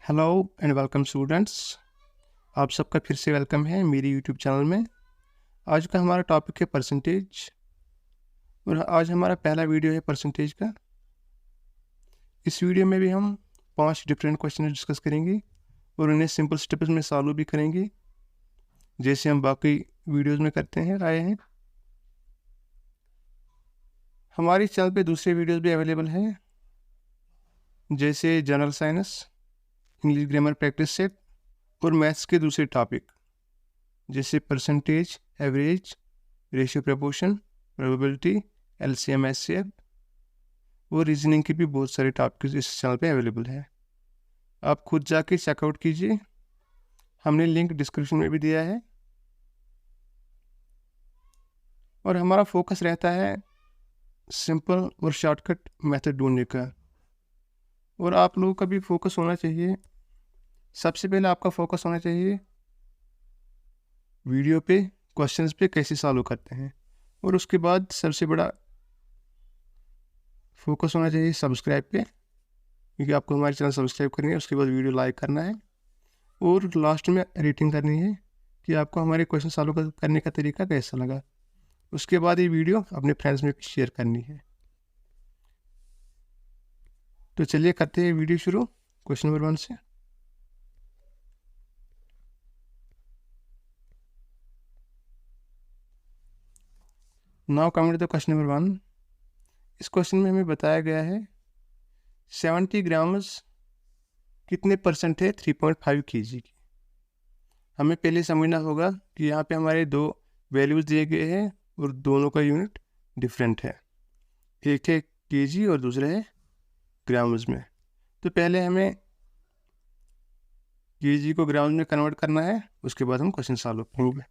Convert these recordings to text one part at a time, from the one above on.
Hello and welcome students. आप सबका फिर से वेलकम है मेरी यूट्यूब चैनल में। आज का हमारा टॉपिक है परसेंटेज और आज हमारा पहला वीडियो है परसेंटेज का। इस वीडियो में भी हम 5 डिफरेंट क्वेश्चन डिस्कस करेंगे और उन्हें सिंपल स्टेप्स में सॉल्व भी करेंगे जैसे हम बाकी वीडियोज़ में करते हैं आए हैं। हमारे चैनल पे दूसरे वीडियोज़ भी अवेलेबल हैं जैसे general science, English grammar practice set और मैथ्स के दूसरे टॉपिक जैसे percentage, average, ratio, proportion, probability, LCM, HCF और रीजनिंग के भी बहुत सारे टॉपिक इस चैनल पे अवेलेबल है। आप खुद जाके चेकआउट कीजिए, हमने लिंक डिस्क्रिप्शन में भी दिया है। और हमारा फोकस रहता है सिंपल और शॉर्टकट मेथड ढूंढने का, और आप लोगों का भी फोकस होना चाहिए। सबसे पहले आपका फोकस होना चाहिए वीडियो पे, क्वेश्चंस पे कैसे सॉल्व करते हैं, और उसके बाद सबसे बड़ा फोकस होना चाहिए सब्सक्राइब पे, क्योंकि आपको हमारे चैनल सब्सक्राइब करनी है। उसके बाद वीडियो लाइक करना है और लास्ट में रेटिंग करनी है कि आपको हमारे क्वेश्चन सॉल्व करने का तरीका कैसा लगा। उसके बाद ये वीडियो अपने फ्रेंड्स में भी शेयर करनी है। तो चलिए करते हैं वीडियो शुरू क्वेश्चन नंबर 1 से। Now coming to the question number 1। इस क्वेश्चन में हमें बताया गया है 70 ग्राम्स कितने परसेंट है 3.5 kg की। हमें पहले समझना होगा कि यहाँ पे हमारे दो वैल्यूज दिए गए हैं और दोनों का यूनिट डिफरेंट है। एक है केजी और दूसरा है ग्राम्स में। तो पहले हमें केजी को ग्राम्स में कन्वर्ट करना है, उसके बाद हम क्वेश्चन सॉल्व करेंगे।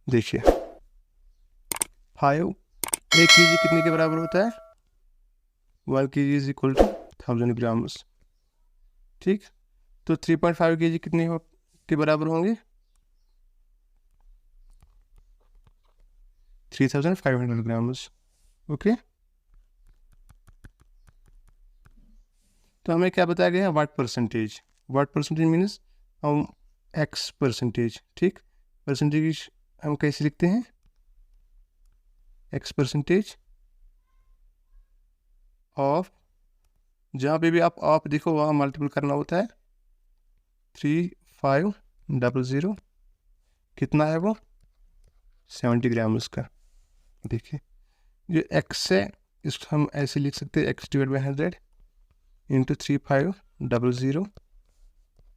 देखिए 1 kg कितने के बराबर होता है? 1 kg is equal to 1000 grams. ठीक, तो 3.5 kg कितने के बराबर होंगे? 3500 ग्राम्स। ओके, तो हमें क्या बताया गया है? What percentage. What percentage means हम एक्स परसेंटेज। ठीक, परसेंटेज हम कैसे लिखते हैं? एक्स परसेंटेज ऑफ, जहाँ पे भी आप ऑफ देखो वहाँ मल्टीपल करना होता है। 3500 कितना है वो? 70 ग्राम्स का। देखिए जो एक्स है इसको हम ऐसे लिख सकते हैं, x divide by 100 into 3500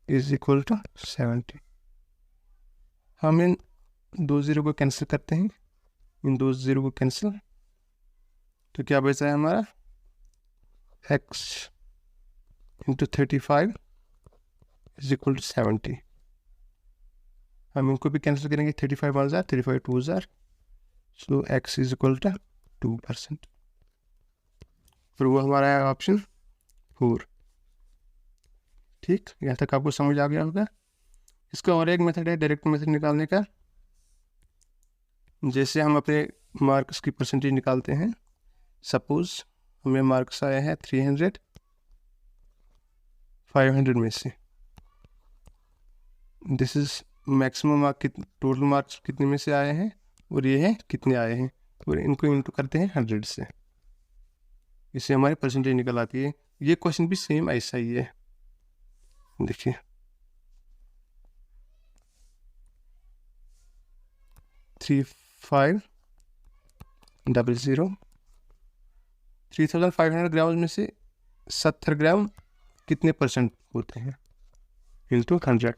is equal to 70। हम इन 2 0 को कैंसिल करते हैं, इन 2 0 को कैंसिल, तो क्या बचा है हमारा? x into 35 is equal to 70। हम इनको भी कैंसिल करेंगे, 35 1 जार, 35 2 जार, so x is equal to 2%। फिर वो हमारा है ऑप्शन 4। ठीक, यहाँ तक आपको समझ आ गया होगा। इसका और एक मेथड है डायरेक्ट मेथड निकालने का। जैसे हम अपने मार्क्स की परसेंटेज निकालते हैं। सपोज हमें मार्क्स आया है 300 500 में से। This is maximum mark, total marks कितने में से आए हैं और ये है कितने आए हैं, और इनको इंटू करते हैं 100 से, इससे हमारी परसेंटेज निकल आती है। ये क्वेश्चन भी सेम ऐसा ही है। देखिए 3500 3500 ग्राम में से 70 ग्राम कितने परसेंट होते हैं? इंटू 100।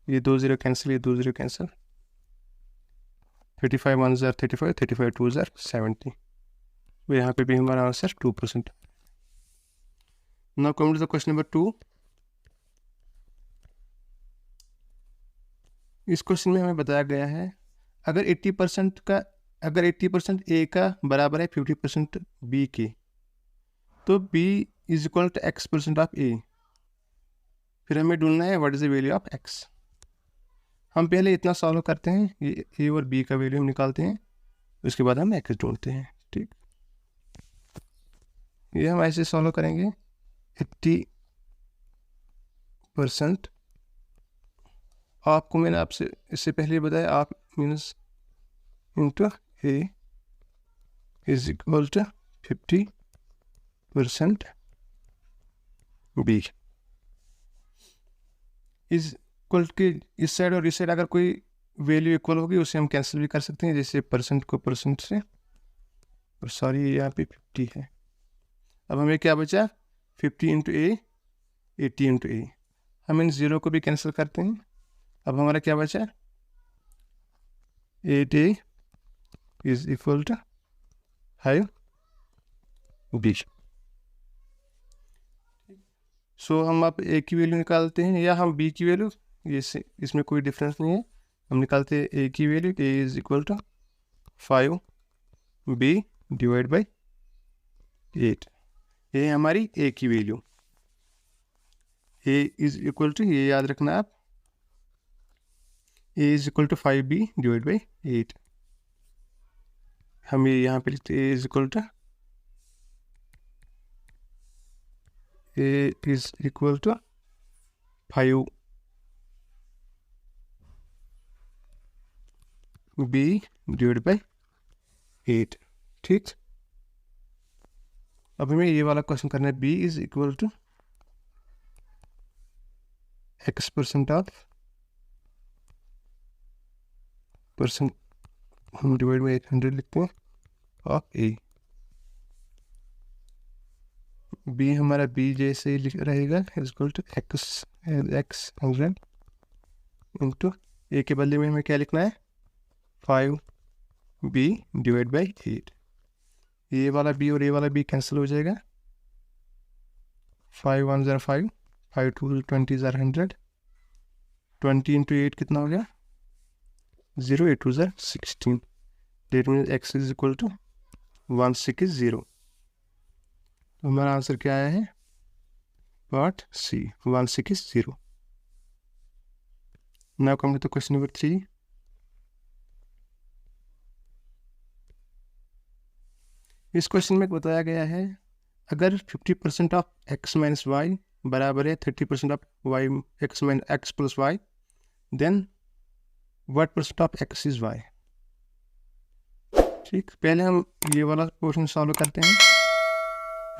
ये 2 0 कैंसिल, ये 2 0 कैंसिल, 35 1 जार 35, 35 2 जार 70। तो यहाँ पे भी हमारा answer 2%। Now coming to the question number 2। इस क्वेश्चन में हमें बताया गया है अगर 80% ए का बराबर है 50% बी की, तो B is equal to x% of A. फिर हमें ढूंढना है what is the value of x। हम पहले इतना सॉल्व करते हैं, ये ए और बी का वैल्यू हम निकालते हैं, उसके बाद हम x ढूंढते हैं। ठीक, ये हम ऐसे सॉल्व करेंगे 80%। आपको मैंने आपसे इससे पहले बताया आप means into A is equal to 50% B. Is equal के इस साइड और इस साइड अगर कोई वैल्यू इक्वल होगी उसे हम कैंसिल भी कर सकते हैं, जैसे परसेंट को परसेंट से, और सॉरी यहाँ पे 50 है। अब हमें क्या बचा 50 इंटू ए 80 इंटू ए। हम इन ज़ीरो को भी कैंसिल करते हैं। अब हमारा क्या बचा 8a is equal to 5b। सो हम अब ए की वैल्यू निकालते हैं या हम बी की वैल्यू, ये इसमें कोई डिफरेंस नहीं है। हम निकालते हैं ए की value, A is equal to 5b divide by 8। ये है हमारी ए की value. A is equal to, ये याद रखना आप, A is equal to 5b divide by 8। हम ये यहाँ पे लिखते A is equal to, A is equal to 5b divide by 8। ठीक, अब हमें ये वाला क्वेश्चन करना है। b is equal to x% of percent, हम डिवाइड बाई 800 लिखते हैं, ऑफ a। b हमारा b जैसे ही लिख रहेगा is equal to x100 into A के बदले में हमें क्या लिखना है 5b डिवाइड बाई 8। ये वाला b और ये वाला b कैंसिल हो जाएगा। 5 1 ज़र 5, 5 2 20 ज़र 100, 20 इंटू 8 कितना हो गया 0, 8 2 ज़र 16। That mean x is equal to 160। तो हमारा आंसर क्या आया है part C 160। Now come to question number 3। इस क्वेश्चन में बताया गया है अगर 50% ऑफ x माइनस वाई बराबर है 30% of y x minus x plus y, then what percent of x is y। ठीक, पहले हम ये वाला क्वेश्चन सॉल्व करते हैं,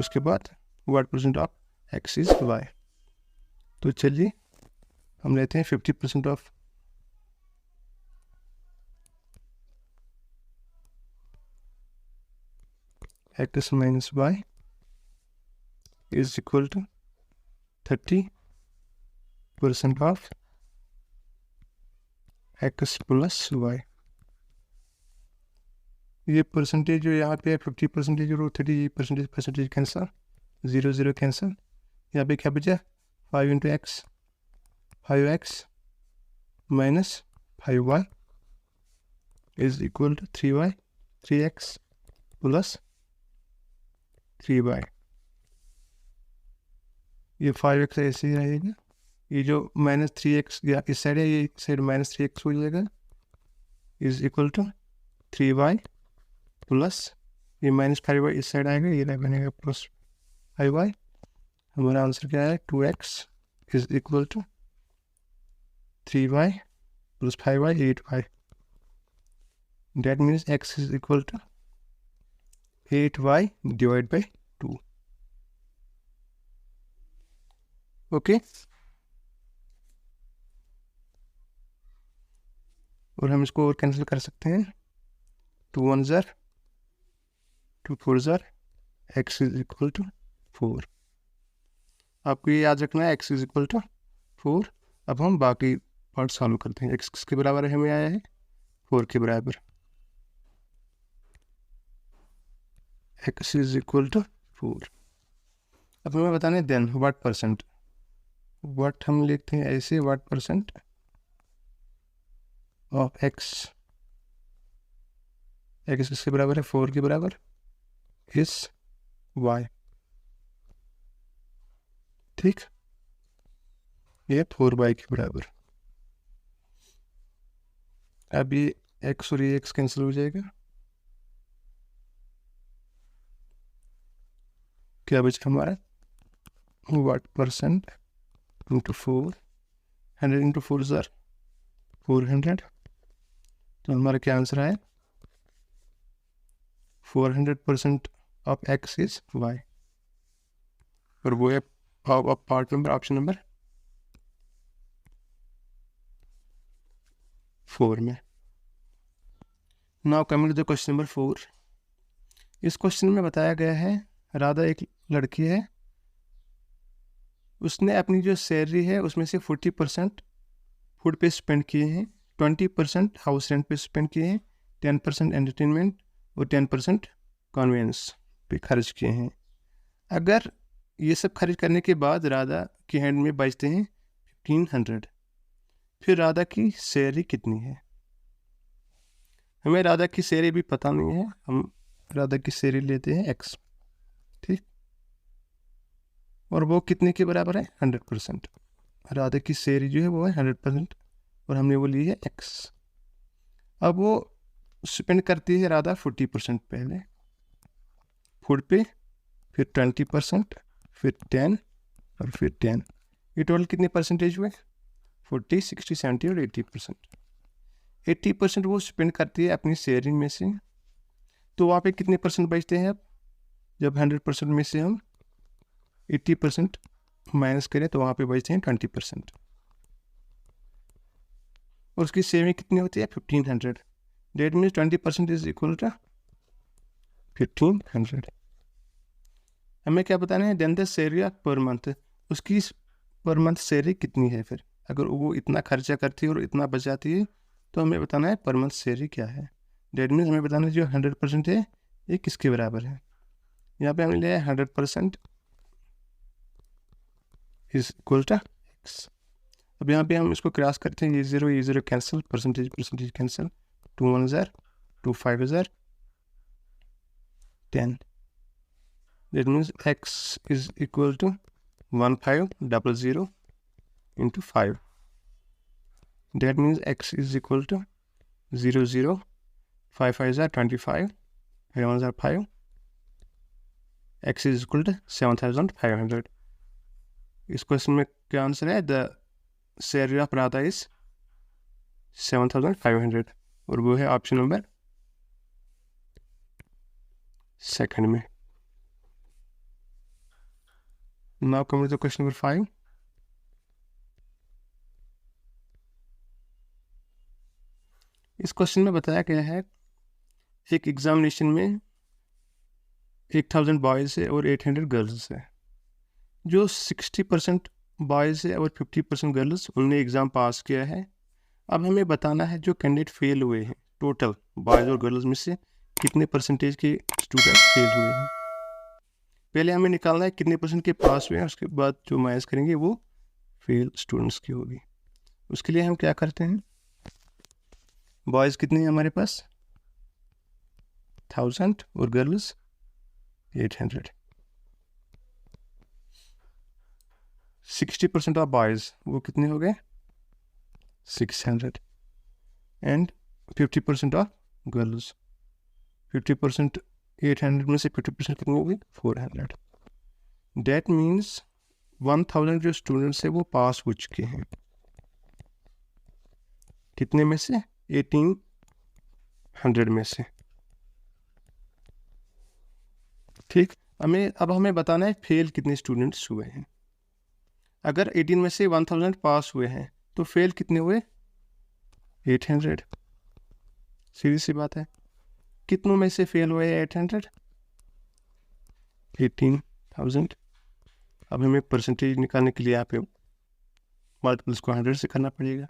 उसके बाद what percent of x is y। तो चलिए हम लेते हैं 50% of x minus y is equal to 30% of x plus y. ये परसेंटेज जो यहाँ पे है 50% और 30% परसेंटेज कैंसर, 0 0 कैंसर। यहाँ पे क्या बचा 5 into x 5x minus 5y is equal to 3y 3x plus 3y। ये 5x ऐसे ही रहेगा। ये जो माइनस 3x या इस साइड है, ये साइड माइनस 3x हो जाएगा is equal to 3y plus ये माइनस 5y इस साइड आएगा, ये बनेगा प्लस 5y। हमारा आंसर क्या है 2x is equal to 3y plus 5y 8y। That means x is equal to 8y divide by 2। Okay, और हम इसको और कैंसिल कर सकते हैं। 2 1 ज़र 2 4 ज़र x इज इक्वल टू 4। आपको ये याद रखना है x इज इक्वल टू 4। अब हम बाकी पार्ट सॉल्व करते हैं। x किसके बराबर है, हमें आया है 4 के बराबर। x is equal to 4। अब हमें बताना है देन व्हाट परसेंट। व्हाट हम लिखते हैं ऐसे, what percent of x, x किसके बराबर है 4 के बराबर, इस y। ठीक, ये 4y के बराबर। अब ये x और ये x कैंसिल हो जाएगा, क्या बचा हमारा, वाट परसेंट इंटू 4, 100 इंटू 4 सर 400, तो हमारा क्या आंसर है, 400% ऑफ एक्स इज वाई, और वो है पार्ट नंबर ऑप्शन नंबर 4 में। Now coming to the question number 4। इस क्वेश्चन में बताया गया है राधा एक लड़की है, उसने अपनी जो सैलरी है उसमें से 40% फूड पे स्पेंड किए हैं, 20% हाउस रेंट पे स्पेंड किए हैं, 10% एंटरटेनमेंट और 10% कन्वेंस पे खर्च किए हैं। अगर ये सब खर्च करने के बाद राधा के हैंड में बचते हैं 1500, फिर राधा की सैलरी कितनी है। हमें राधा की सैलरी भी पता नहीं है, हम राधा की सैलरी लेते हैं x, ठीक, और वो कितने के बराबर है, 100%। राधा की सैलरी जो है वो है 100% और हमने वो ली है x। अब वो स्पेंड करती है राधा 40% पहले फूड पे, फिर 20%, फिर 10 और फिर 10, ये टोटल कितने परसेंटेज हुए, 40, 60, 70 और 80%। 80% वो स्पेंड करती है अपनी सैलरी में से, तो वहाँ पे कितने परसेंट बचते हैं। अब जब 100% में से हम 80% माइनस करें तो वहाँ पे बचते हैं 20%, और उसकी सेविंग कितनी होती है 1500। That means 20% is equal to 1500। हमें क्या बताना है, then the salary per month, उसकी पर मंथ सैलरी कितनी है। फिर अगर वो इतना खर्चा करती है और इतना बचाती है तो हमें बताना है पर मंथ सैलरी क्या है। डेट मीन्स हमें बताना है जो 100% है ये किसके बराबर है। यहाँ पे हमने लिया है 100% इज इक्वल टू एक्स। अब यहाँ पे हम इसको क्रॉस करते हैं, ये ज़ीरो कैंसिल, परसेंटेज कैंसिल, 2 1 ज़ार 2 5 ज़ार 10। That means x is equal to 1500 into 5. That means x is equal to 00, 5 5 are 25, 5 1 are 5. X is equal to 7500. इस क्वेश्चन में क्या आंसर है, the salary of Radha is 7500, और वो है ऑप्शन नंबर सेकंड में। Now coming to question number 5। इस question में बताया गया है एक एग्जामिनेशन में 1000 बॉयज़ है और 800 गर्ल्स है। जो 60% बॉयज़ है और 50% गर्ल्स, उनने एग्ज़ाम पास किया है। अब हमें बताना है जो कैंडिडेट फेल हुए हैं, टोटल बॉयज़ और गर्ल्स में से कितने परसेंटेज के स्टूडेंट फेल हुए हैं। पहले हमें निकालना है कितने परसेंट के पास हुए हैं, उसके बाद जो माइनस करेंगे वो फेल स्टूडेंट्स की होगी। उसके लिए हम क्या करते हैं, बॉयज़ कितने हैं हमारे पास 1000 और गर्ल्स 800। 60% ऑफ बॉयज़ वो कितने हो गए 600, एंड 50% ऑफ गर्ल्स 50%, 800 में से 50% कितने हो गए 400। डेट मीन्स 1000 जो स्टूडेंट्स है वो पास हो चुके हैं, कितने में से 1800 में से, ठीक। अब हमें बताना है फेल कितने स्टूडेंट्स हुए हैं। अगर 18 में से 1000 पास हुए हैं तो फेल कितने हुए 800, सीधी सी बात है। कितनों में से फेल हुए 800, 18,000। अब हमें परसेंटेज निकालने के लिए यहाँ पे मल्टीपल्स को 100 से करना पड़ेगा।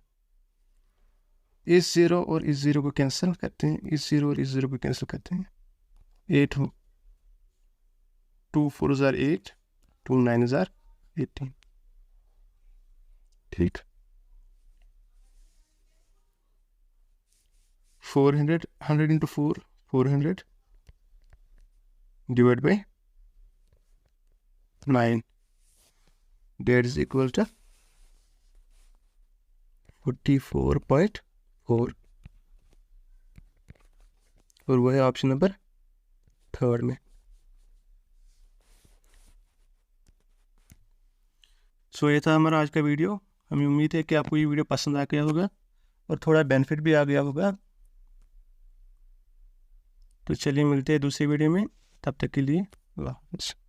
इस 0 और इस 0 को कैंसिल करते हैं, इस 0 और इस 0 को कैंसिल करते हैं, 8 2 4 ज़ार 8, 2 9 ज़ार 18, ठीक। 400 100 इंटू 4 400 divide by 9, that is equal to 44.4, और वो है ऑप्शन नंबर 3 में। सो ये था हमारा आज का वीडियो। हमें उम्मीद है कि आपको ये वीडियो पसंद आ गया होगा और थोड़ा बेनिफिट भी आ गया होगा। तो चलिए मिलते हैं दूसरी वीडियो में, तब तक के लिए अल्लाह हाफ़िज़।